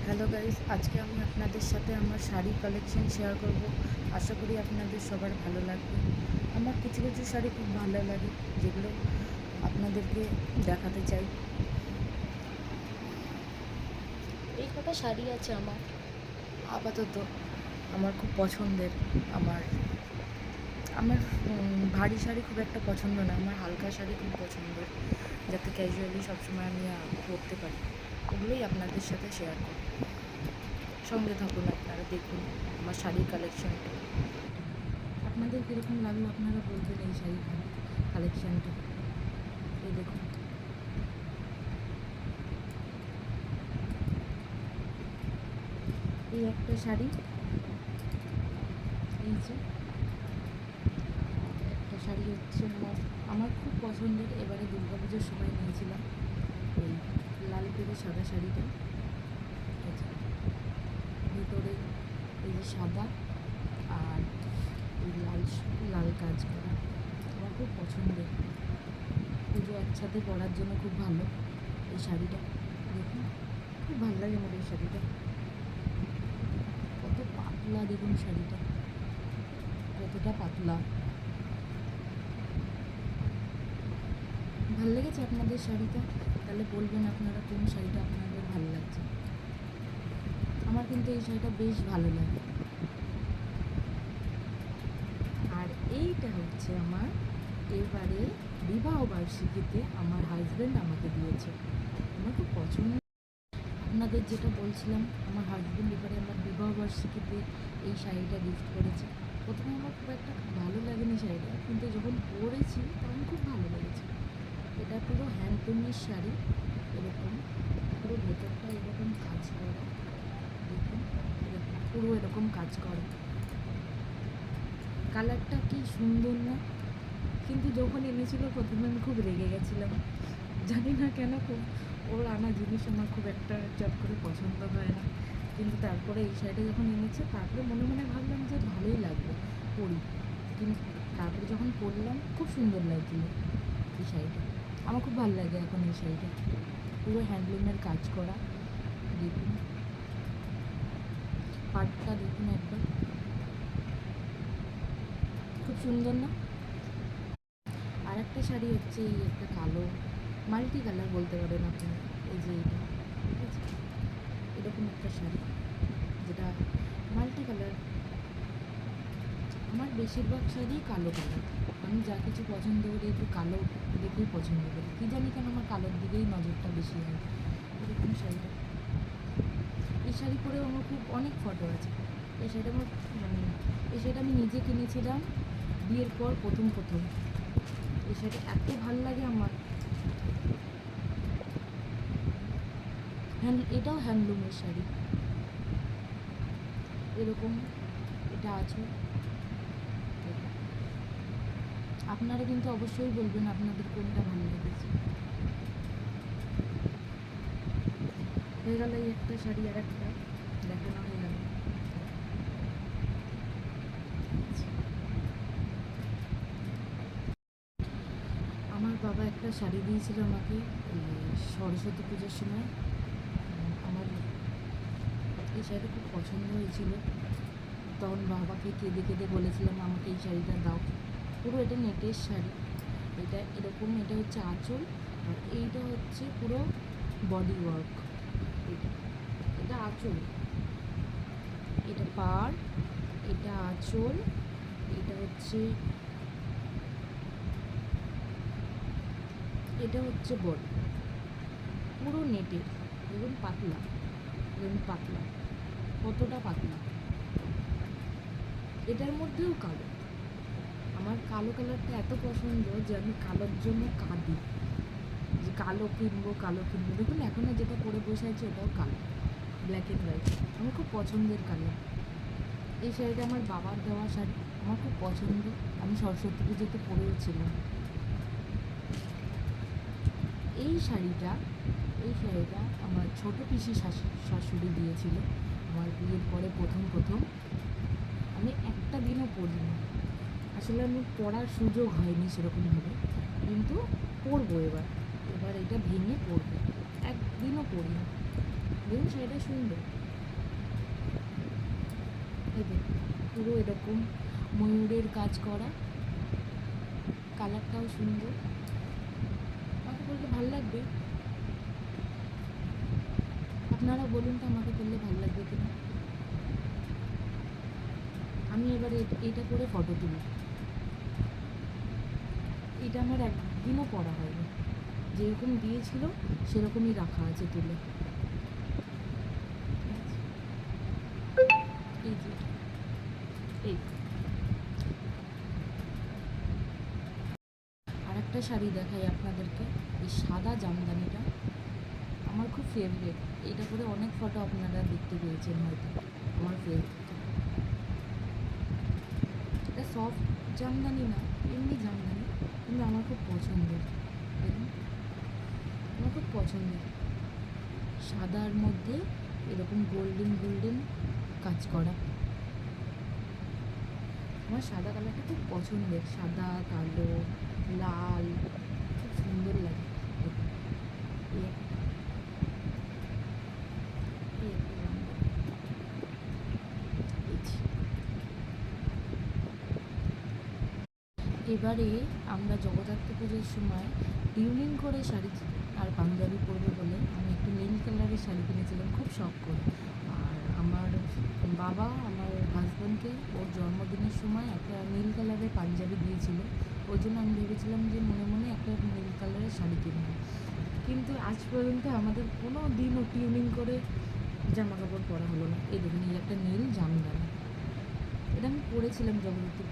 Hello guys, আজকে আমি আপনাদের সাথে আমার শাড়ি কালেকশন শেয়ার করব। আশা করি আপনাদের সবার ভালো লাগবে। আমার কিছু কিছু শাড়ি খুব ভালো লাগে, যেগুলো আপনাদেরকে দেখাতে চাই। এই কটা শাড়ি আছে আমার। আপাতত আমার খুব পছন্দের, আমার আমার ভারী শাড়ি খুব একটা পছন্দ না, আমার হালকা শাড়ি খুব পছন্দের, যাতে ক্যাজুয়ালি সবসময় আমি পরতে পারি। ওগুলোই আপনাদের সাথে শেয়ার করব। সঙ্গে থাকুন, আপনারা দেখুন আমার শাড়ির কালেকশনটা। আপনাদের কীরকম লাগলো আপনারা বলবেন এই শাড়ির কালেকশানটা। এই দেখুন, এই একটা শাড়ি, এই যে একটা শাড়ি হচ্ছে আমার আমার খুব পছন্দের, এবারে দুর্গাপুজোর সময় নিয়েছিলাম এই লাল পেরে সাদা শাড়িটা। এই যে ভিতরে এই যে সাদা আর এই লাল কাজ করা, আমার খুব পছন্দের। পুজো একসাথে পরার জন্য খুব ভালো এই শাড়িটা। দেখুন, খুব ভালো লাগে আমার এই শাড়িটা। কত পাতলা দেখুন শাড়িটা, কতটা পাতলা। ভালো লেগেছে আপনাদের শাড়িটা? তাহলে বলবেন আপনারা কোন শাড়িটা আপনাদের ভালো লাগছে। আমার কিন্তু এই শাড়িটা বেশ ভালো লাগে। আর এইটা হচ্ছে আমার এবারে বিবাহ বার্ষিকীতে আমার হাজব্যান্ড আমাকে দিয়েছে। আমার খুব পছন্দ। আপনাদের যেটা বলছিলাম, আমার হাজব্যান্ড এবারে আমার বিবাহ বার্ষিকীতে এই শাড়িটা গিফট করেছে। প্রথমে আমার খুব একটা ভালো লাগেনি শাড়িটা, কিন্তু যখন পরেছি তখন খুব ভালো লেগেছে। এটা পুরো হ্যান্ডলুমের শাড়ি, এরকম পুরো ভেতরটা এরকম কাজ করা। দেখুন, এরকম পুরো এরকম কাজ করা। কালারটা কি সুন্দর না? কিন্তু যখন এনেছিল প্রথমে আমি খুব রেগে গেছিলাম, জানি না কেন। খুব ওর আনা জিনিস আমার খুব একটা চট করে পছন্দ হয় না। কিন্তু তারপরে এই শাড়িটা যখন এনেছে, তারপরে মনে মনে ভাবলাম যে ভালোই লাগবে, পরি। কিন্তু তারপরে যখন পরলাম খুব সুন্দর লাগছিল এই শাড়িটা। আমার খুব ভালো লাগে এখন এই শাড়িটা, পুরো হ্যান্ডলুমের কাজ করা। দেখুন পাটটা, দেখুন একবার, খুব সুন্দর না? আর একটা শাড়ি হচ্ছে এই একটা কালো মাল্টি কালার বলতে পারেন আপনারা। এই যে এটা, ঠিক আছে, এরকম একটা শাড়ি যেটা মাল্টি কালার। আমার বেশিরভাগ শাড়ি কালো কালার। আমি যা কিছু পছন্দ করি একটু কালো দেখেই পছন্দ করি, কী জানি কেন আমার কালোর দিকেই নজরটা বেশি হয়। এরকম শাড়িটা, এই শাড়ি পরেও আমার খুব অনেক ফটো আছে। এই শাড়িটা আমার মানে এই শাড়িটা আমি নিজে কিনেছিলাম বিয়ের পর প্রথম। এই শাড়িটা এত ভালো লাগে আমার। এটাও হ্যান্ডলুমের শাড়ি, এরকম এটা আছে। আপনারা কিন্তু অবশ্যই বলবেন আপনাদের কোনটা ভালো লেগেছে। হয়ে গেল এই একটা শাড়ি, আর একটা দেখানো হয়ে গেল। আমার বাবা একটা শাড়ি দিয়েছিল আমাকে সরস্বতী পুজোর সময়। আমার এই শাড়িটা খুব পছন্দ হয়েছিল, তখন বাবাকে কেঁদে কেঁদে বলেছিলাম আমাকে এই শাড়িটা দাও। পুরো এটা নেটের শাড়ি, এটা এরকম, এটা হচ্ছে আঁচল, আর এইটা হচ্ছে পুরো বডি ওয়ার্ক। এটা এটা আঁচল, এটা পাড়, এটা আঁচল, এটা হচ্ছে বডি, পুরো নেটের। দেখুন পাতলা, দেখুন পাতলা, কতটা পাতলা। এটার মধ্যেও কালো। আমার কালো কালারটা এত পছন্দ যে আমি কালোর জন্য কাঁদি, যে কালো কিনবো কালো কিনবো। দেখুন এখন যেটা পরে বসে আছে ওটাও কালো, ব্ল্যাক অ্যান্ড হোয়াইট। আমার খুব পছন্দের কালার। এই শাড়িটা আমার বাবার দেওয়া শাড়ি, আমার খুব পছন্দ। আমি সরস্বতী পুজোতে পরেওছিলাম এই শাড়িটা। এই শাড়িটা আমার ছোটো পিসি শাশুড়ি দিয়েছিল আমার বিয়ের পরে প্রথম। আমি একটা দিনও পরিনি, আসলে আমি পরার সুযোগ হয়নি সেরকমভাবে, কিন্তু পরবো এবার এটা ভেঙে পরবো। একদিনও পরিনি, দেখুন শাড়িটা সুন্দর, এই দেখুন, পুরো এরকম ময়ূরের কাজ করা, কালারটাও সুন্দর। আমাকে বললে ভালো লাগবে, আপনারা বলুন তো আমাকে বললে ভালো লাগবে কিনা। আমি এবার এটা করে ফটো তুলি। এটা আমার একদিনও পরা হয়নি, যেরকম দিয়েছিল সেরকমই রাখা আছে তুলে। এই যে এই আর একটা শাড়ি দেখাই আপনাদেরকে, এই সাদা জামদানিটা আমার খুব ফেভারিট। এটা করে অনেক ফটো আপনারা দেখতে পেয়েছেন হয়তো আমার ফেসবুকে। এটা সফট জামদানি না, এমনি জামদানি, কিন্তু আমার খুব পছন্দের। দেখুন, আমার খুব পছন্দের, সাদার মধ্যে এরকম গোল্ডেন গোল্ডেন কাজ করা। আমার সাদা কালারটা খুব পছন্দের, সাদা, কালো, লাল, খুব সুন্দর লাগে। দেখুন, এই একটা, এই একটা জামদানি, এই যে। এবারে আমরা জগদ্ধাত্রী পুজোর সময় টিউনিং করে শাড়ি আর পাঞ্জাবি পরবো বলে আমি একটা নীল কালারের শাড়ি কিনেছিলাম খুব শখ করে। আর আমার বাবা আমার হাজব্যান্ডকে ওর জন্মদিনের সময় একটা নীল কালারের পাঞ্জাবি দিয়েছিল, ওই জন্য আমি ভেবেছিলাম যে মনে মনে একটা নীল কালারের শাড়ি কিনবো। কিন্তু আজ পর্যন্ত আমাদের কোনো দিনও টিউনিং করে জামা কাপড় পরা হলো না। এই দেখুন, এই একটা নীল জামদানি, এটা আমি পরেছিলাম জগদ্ধাত্রী